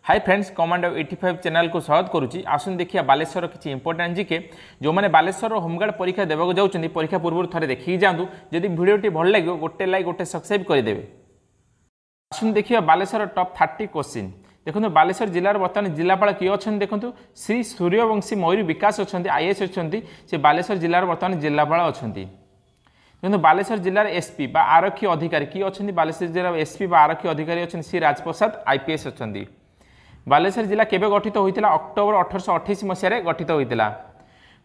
Hi friends commando 85 channel को स्वागत करुच्ची। आसन देखिए बालेश्वर किसी इंपोर्टाट जीके जो मैंने बालेश्वर होमगार्ड परीक्षा देवाक जाऊँच परीक्षा पूर्व थे देखिए जातु जदि भिडियोटी भल लगे गोटे लाइक गोटे सब्सक्राइब करदे। आसन देखिए बालेश्वर टॉप 30 क्वेश्चन देखो। बालेश्वर जिलार बर्तमान जिलापाल किए अच्छा देखो श्री सूर्यवंशी मयूरी विकास अच्छा आईएएस अच्छा से बालेश्वर जिलार बर्तमान जिलापाल अच्छा। देखो बालेश्वर जिलार एसपी बा आरक्षी अधिकारी किए अच्छा बालेश्वर जिलार एसपी बा आरक्षी अधिकारी अच्छा श्री राजप्रसाद आईपीएस अच्छा। बालेश्वर जिला केबे गठित होता अक्टोबर 1828 मसीह गठित होता।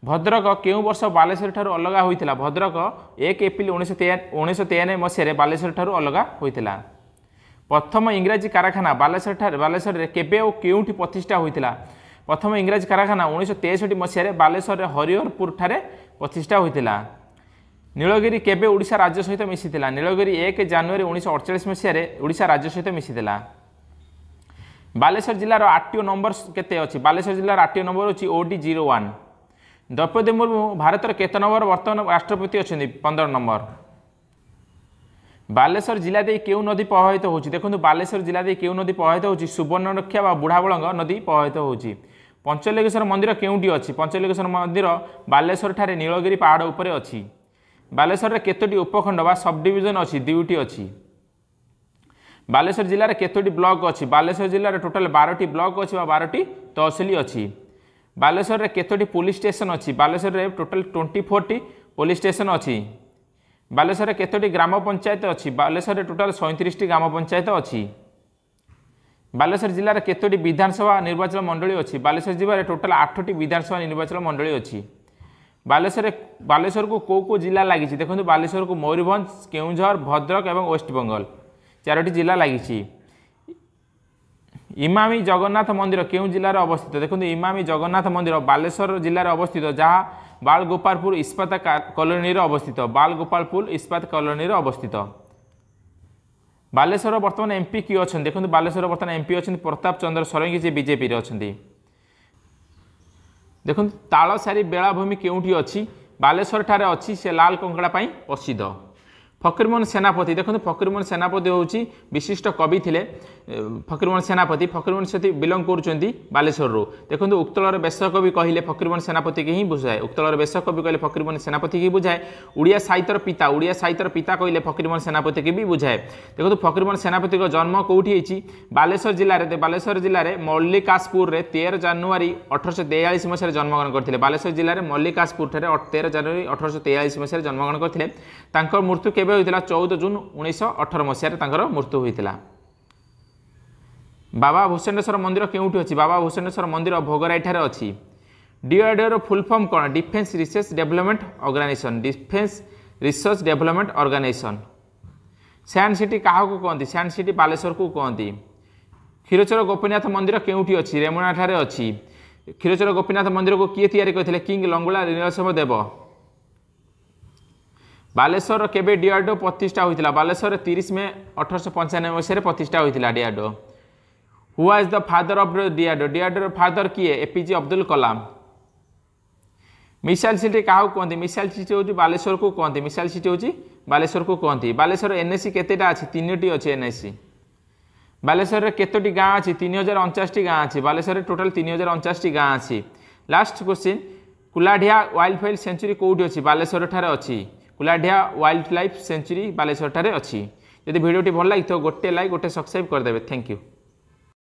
भद्रक केउं वर्ष बालेश्वर ठारू अलग होता भद्रक 1 एप्रिल 1993 मसीह बालेश्वर ठारू अलग होता। प्रथम इंग्राजी कारखाना बालेश्वर केबे और केउंठी प्रतिष्ठा होता। प्रथम इंग्राजी कारखाना 1963 मसीह बालेश्वर हरिहरपुर ठारे प्रतिष्ठा होता। नीलगिरी केबे ओडिशा राज्य सहित मिशीला नीलगिरी 1 जनवरी 1948 मसीह ओडिशा राज्य सहित मिशीला। बालेश्वर जिलार आरटीओ नंबर केते अछि बालेश्वर जिलार आरटीओ नंबर अछि OD01। द्रौपदी मुर्मू भारत केत नंबर वर्तमान राष्ट्रपति अच्छा 15 नंबर। बालेश्वर जिला दे केउ नदी प्रभावित होछि देखो बालेश्वर जिला दे केउ नदी प्रभावित होछि सुवर्णरेखा बा बुढ़ाबलंग नदी प्रभावित होछि। पंचलिंगेश्वर मंदिर केउंटी अछि पंचलिंगेश्वर मंदिर बालेश्वर ठारे नीलगिरी पहाड़ उपरे अछि। बालेश्वर केतोटी उपखंड बा सब डिविजन अछि दुईटी अछि। बालेश्वर जिले केतोटी ब्लॉक अच्छी बालेश्वर जिले टोटाल 12टी ब्लॉक अच्छी 12टी तहसिल अच्छी। बालेश्वर केतोटी पुलिस स्टेशन अच्छी बालेश्वर टोटाल 24टी पुलिस स्टेशन अच्छी। बालेश्वर केतोटी ग्राम पंचायत अच्छी बालेश्वर टोटाल 37टी ग्राम पंचायत अच्छी। बालेश्वर जिले केतोटी विधानसभा निर्वाचन मंडली अच्छी बालेश्वर जिले टोटाल 8टी विधानसभा निर्वाचन मंडली अच्छी। बालेश्वर को कौ जिला लगी देखो बालेश्वर को मयूरभंज केउंझर भद्रक और वेस्टबंगाल 4टी जिला लगी। इमामी जगन्नाथ मंदिर केउं जिलार अवस्थित देखो इमामी जगन्नाथ मंदिर बालेश्वर जिलार अवस्थित जहाँ बालगोपालपुर इस्पात कॉलोनी अवस्थित बालगोपालपुर इस्पात कॉलोनी अवस्थित। बालेश्वर बर्तमान एमपी किए अच्छा देखो बालेश्वर बर्तमान एमपी अच्छा प्रताप चंद्र षडंगी जी बीजेपी अच्छा। देखो तालसारी बेलाभूमि केउंठी अच्छी बालेश्वर ठारे अच्छी से लाल कंकड़ा प्रसिद्ध। फकीरमोहन सेनापति देखो फकीरमोहन सेनापति हूँ विशिष्ट कवि थे फकीरमोहन सेनापति बिलंग कर बालेश्वर देखो उत्कलर बेश कवि कहले फकीरमोहन सेनापति की ही बुझाए उत्कलर बेश कवि कहले फकीरमोहन सेनापति की बुझाए। उड़िया साहित्यर पिता कहले फकीरमोहन सेनापति की भी बुझाए। देखो फकीरमोहन सेनापति जन्म कौटी होती बालेश्वर जिले में मल्लिकासपुर 13 जनवरी 1843 मसीह जन्मग्रहण करते बालेश्वर जिले में मल्लिकासपुर 13 जनवरी 1843 मसीह जन्मग्रहण करते। मृत्यु केबे होइतिला 14 जून 1918 मसीह मृत्यु होइतिला। बाबा भूषणेश्वर मंदिर केउठी अछि बाबा भूषणेश्वर मंदिर भोगराई ठारे अछि। डीआरडीओ फुल फॉर्म कौन defence research development organisation defence research development organisation. Science city क्या कहती साइंस सिटी बालेश्वर को कहती। क्षीरचोर गोपीनाथ मंदिर केउठी अछि रेमुणा ठारे अछि। क्षीरचोर गोपीनाथ मंदिर को किए तैयारी करथिले किंग लंगुला नीलसिंह देव। बालेश्वर केबे डीआरडीओ प्रतिष्ठा होता बालेश्वर 30 मई 1895 मसीह प्रतिष्ठा होता DRDO. Who was the father of DRDO DRDO father किए APJ Abdul Kalam. Missile city क्या कहते मिसाइल सिटी हूँ बालेश्वर को कहते मिसाइल सिटी हूँ बालेश्वर को कहते। बालेश्वर एनएसी केतेटा अच्छी 3टी अच्छी एनएसी। बालेश्वर केतोटी गाँ अच्छी 3049टी गाँ अच्छी बालेश्वर टोटाल 3049टी गाँ अच्छी। Last question Kuldiha wildlife sanctuary कौटी अच्छी बालेश्वर ठारे अच्छी Kuldiha wildlife sanctuary Baleshwar ठारे अच्छी। यदि वीडियोटी भल लगी तो गोटे लाइक गोटे सब्सक्राइब करदेवे। Thank you.